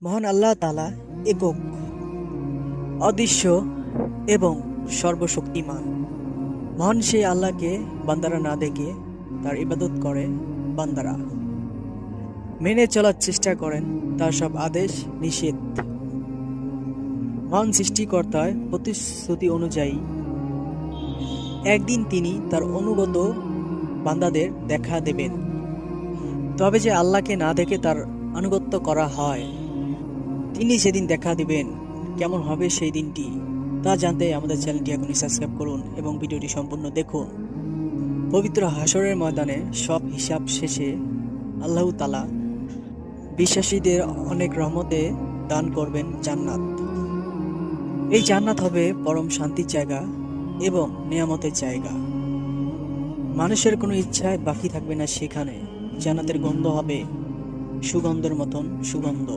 মহান আল্লাহ তাআলা একক, অদৃশ্য এবং সর্বশক্তিমান। মহান সেই আল্লাহকে বান্দারা না দেখে তার ইবাদত করে বান্দারা, মেনে চলার চেষ্টা করেন তার সব আদেশ নিষেধ। মহান সৃষ্টিকর্তার প্রতিশ্রুতি অনুযায়ী একদিন তিনি তার অনুগত বান্দাদের দেখা দেবেন। তবে যে আল্লাহকে না দেখে তার আনুগত্য করা হয়, তিনি সেদিন দেখা দিবেন। কেমন হবে সেই দিনটি তা জানতে আমাদের চ্যানেলটি এখনই সাবস্ক্রাইব করুন এবং ভিডিওটি সম্পূর্ণ দেখুন। পবিত্র হাসরের ময়দানে সব হিসাব শেষে আল্লাহ তাআলা বিশ্বাসীদের অনেক রহমতে দান করবেন জান্নাত। এই জান্নাত হবে পরম শান্তির জায়গা এবং নিয়ামতের জায়গা। মানুষের কোনো ইচ্ছায় বাকি থাকবে না সেখানে। জান্নাতের গন্ধ হবে সুগন্ধের মতন সুগন্ধ।